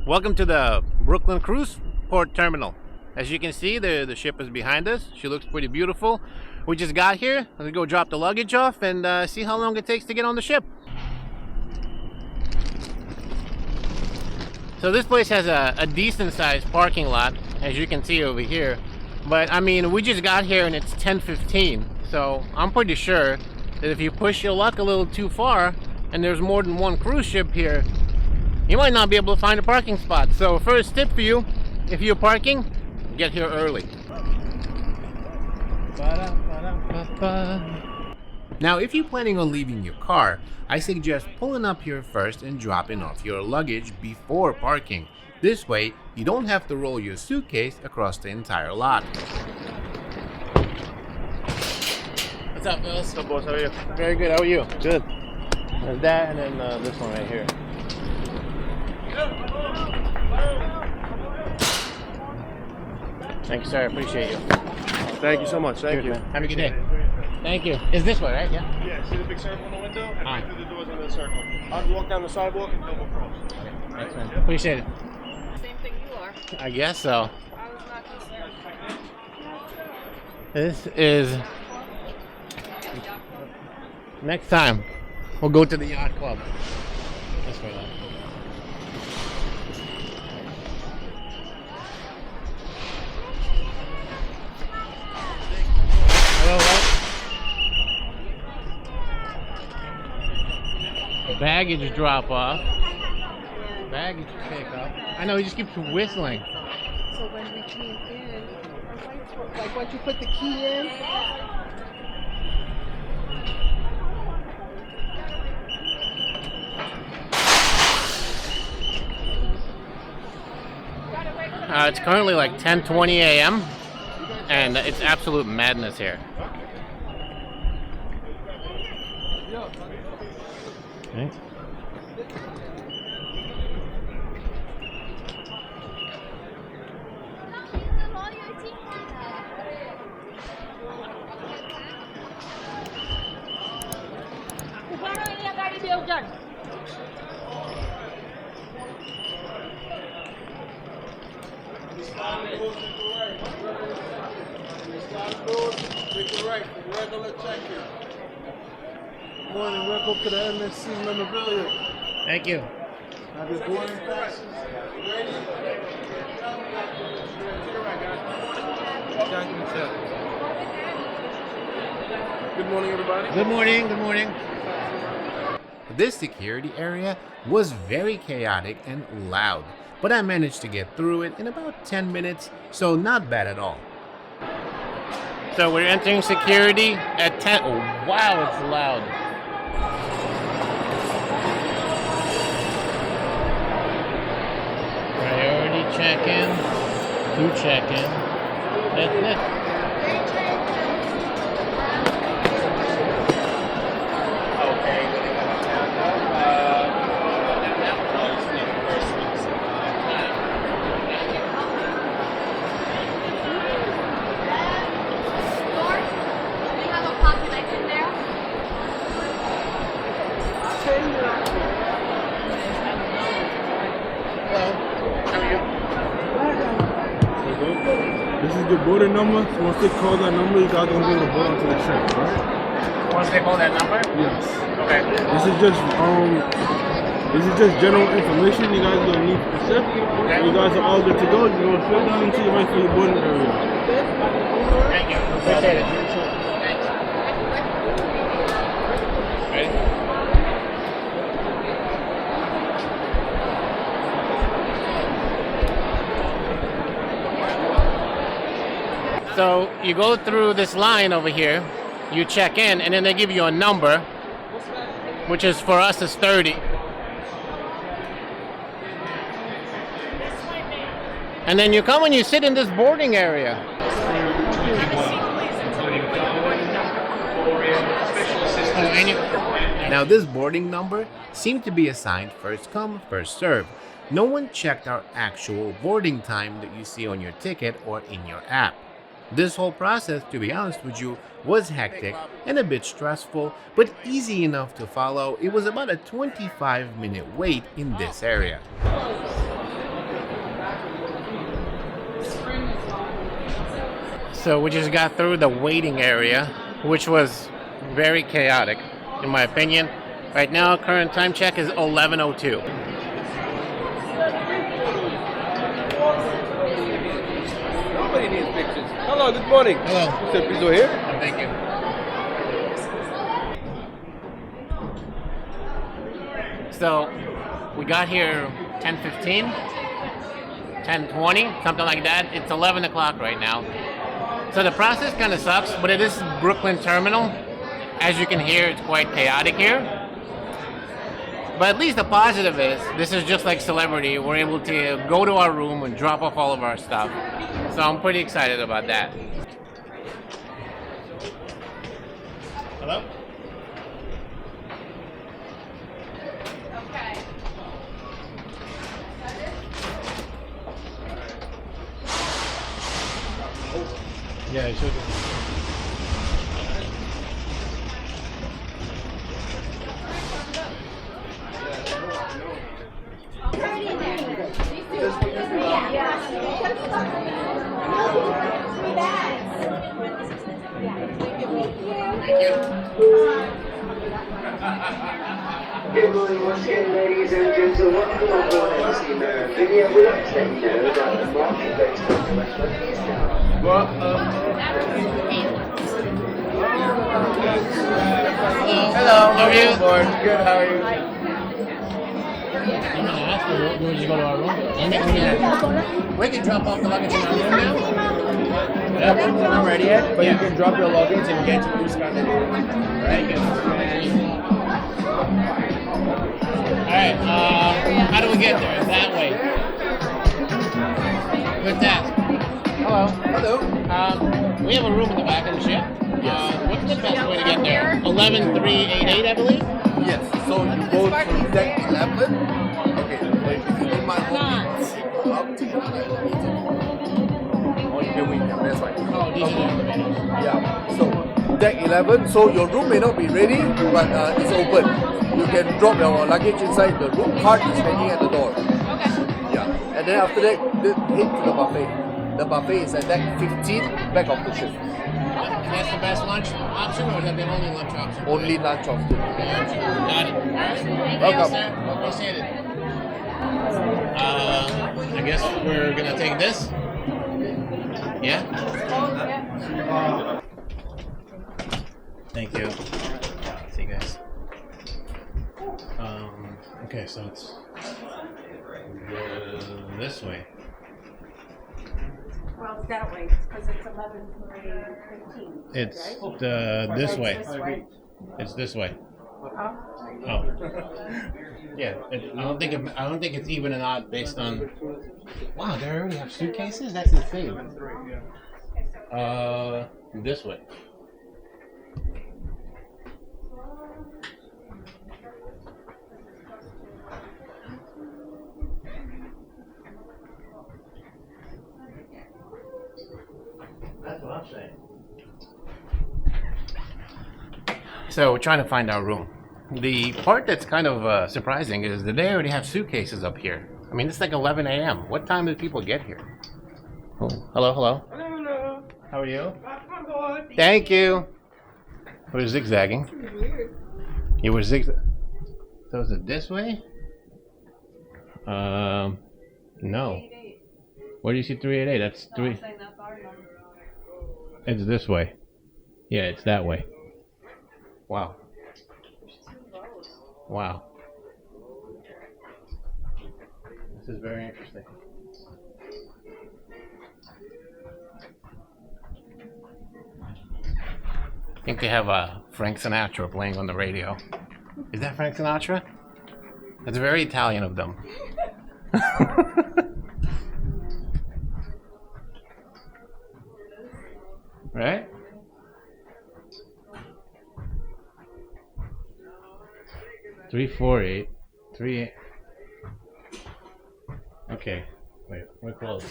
Welcome to the Brooklyn Cruise Port Terminal. As you can see, the ship is behind us. She looks pretty beautiful. We just got here. Let's go drop the luggage off and see how long it takes to get on the ship. So this place has a decent sized parking lot, as you can see over here. But I mean, we just got here and it's 10:15. So I'm pretty sure that if you push your luck a little too far and there's more than one cruise ship here, you might not be able to find a parking spot. So first tip for you, if you're parking, get here early. Now, if you're planning on leaving your car, I suggest pulling up here first and dropping off your luggage before parking. This way, you don't have to roll your suitcase across the entire lot. What's up, Phil? What's up, boss? How are you? Very good. How are you? Good. There's that, and then this one right here. Thank you, sir. I appreciate you. Thank you so much. Thank you. Man. Have a good day. Thank you. Is this one, right? Yeah. Yeah, see the big circle in the window? And right through the doors under the circle. I'll walk down the sidewalk and double cross. Okay. Thanks, man. Appreciate it. Same thing you are. I guess so. I was not concerned. This is... Next time, we'll go to the yacht club. This way, though. Baggage drop off. Baggage pickup. I know, he just keeps whistling. So when we came in, like once you put the key in, It's currently like 10:20 a.m. and it's absolute madness here. Okay. Good morning, welcome to the MSC Meraviglia. Thank you. Have your boarding passes. Ready? Good morning, everybody. Good morning, good morning. This security area was very chaotic and loud, but I managed to get through it in about 10 minutes, so not bad at all. So we're entering security at 10. Oh, wow, it's loud. Priority check-in, to check-in. That's it. This is your boarding number. So once they call that number, you guys gonna be able to board onto the ship, right? Once they call that number? Yes. Okay. This is just general information you guys gonna need for the ship. Okay. You guys are all good to go. You're gonna fill down until you're right for your boarding area. Thank you. Appreciate it. Thanks. Ready? So you go through this line over here, you check in, and then they give you a number, which is for us is 30. And then you come and you sit in this boarding area. Now this boarding number seemed to be assigned first come, first serve. No one checked our actual boarding time that you see on your ticket or in your app. This whole process, to be honest with you, was hectic and a bit stressful, but easy enough to follow. It was about a 25-minute wait in this area. So we just got through the waiting area, which was very chaotic, in my opinion. Right now, current time check is 11:02. Nobody needs pictures. Hello, good morning. Hello. Mr. Pizzo here. Thank you. So we got here 10:15, 10:20, something like that. It's 11 o'clock right now. So the process kind of sucks, but it is Brooklyn Terminal. As you can hear, it's quite chaotic here. But at least the positive is, this is just like Celebrity. We're able to go to our room and drop off all of our stuff. So I'm pretty excited about that. Hello? Okay. Yeah, it should. Good morning once again, ladies and gentlemen. Welcome aboard MSC Meraviglia. We'd like to let you know that the market-based restaurant is now. Hello. How are you? Good, how are you? I'm gonna ask her, do we just go to our room? We can drop off the luggage in our room now? Yeah, we're not ready yet, but Yeah. you can drop your luggage and get to this kind of Very good. Alright, how do we get there? That way. Good task. Hello. Hello. We have a room in the back of the ship. What's the best way to get there? 11388, I believe? Yes, so you go to deck 11. Okay, so if you don't mind walking up to the elevator. Or you can wait there, that's fine. Oh, these are the elevators. Yeah, so deck 11, so your room may not be ready, but it's open. You can drop your luggage inside the room, card is hanging at the door. Okay. Yeah, and then after that, head to the buffet. The buffet is at deck 15, back of the ship. And that's the best lunch option, or is that the only lunch option? Only lunch option. Got it. Welcome. Sir. Appreciate it. I guess we're gonna take this. Yeah? Thank you. See you guys. Okay, so it's this way. Well, it's that way, because it's 11:15. It's this way. It's this way. Oh. Yeah, I don't think it's even and odd based on. Wow, they already have suitcases. That's insane. This way. That's what I'm saying. So we're trying to find our room. The part that's kind of surprising is that they already have suitcases up here. I mean, it's like 11 a.m. What time do people get here? Oh, hello, hello. Hello. How are you? I'm good. Thank you. We're zigzagging. Weird. You were zigzag. So is it this way? No. Where do you see 388? That's 3. It's this way. Yeah, it's that way. Wow. Wow. This is very interesting. I think they have Frank Sinatra playing on the radio. Is that Frank Sinatra? That's very Italian of them. Right? Three, 4, 8, 3, 8. Okay, wait, we're close.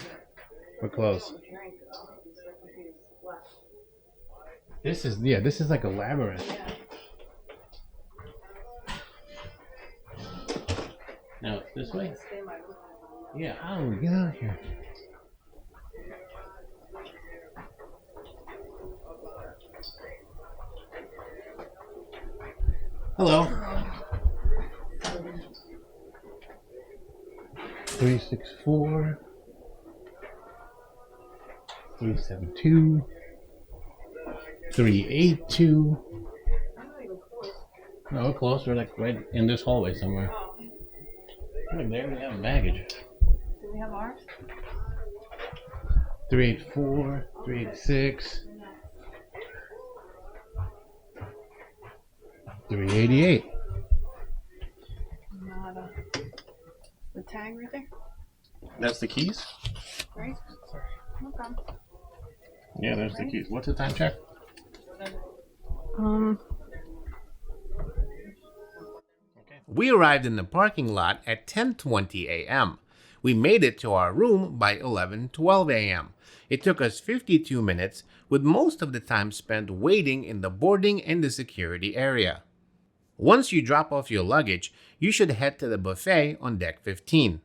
We're close. This is like a labyrinth. Now it's this way? Yeah, how do we get out of here? Hello. 364 372 382. No, we're close. We're like right in this hallway somewhere. Look, there we have baggage. Do we have ours? 384, 386, 388. Nada. The tag right there, That's the keys? right? No problem. Yeah, there's the keys. What's the time check? We arrived in the parking lot at 10:20 a.m. We made it to our room by 11:12 a.m. It took us 52 minutes, with most of the time spent waiting in the boarding and the security area. Once you drop off your luggage, you should head to the buffet on deck 15.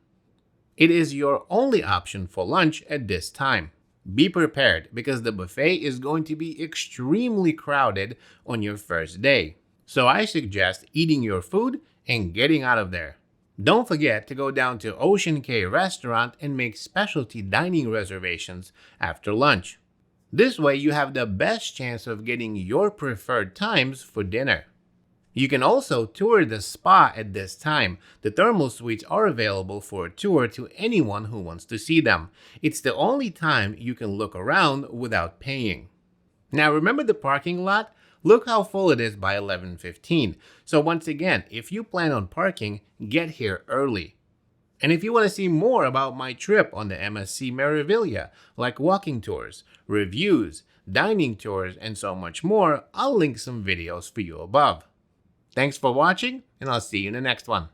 It is your only option for lunch at this time. Be prepared because the buffet is going to be extremely crowded on your first day. So I suggest eating your food and getting out of there. Don't forget to go down to Ocean Cay Restaurant and make specialty dining reservations after lunch. This way you have the best chance of getting your preferred times for dinner. You can also tour the spa at this time. The thermal suites are available for a tour to anyone who wants to see them. It's the only time you can look around without paying. Now remember the parking lot? Look how full it is by 11:15. So once again, if you plan on parking, get here early. And if you want to see more about my trip on the MSC Meraviglia, like walking tours, reviews, dining tours, and so much more, I'll link some videos for you above. Thanks for watching, and I'll see you in the next one.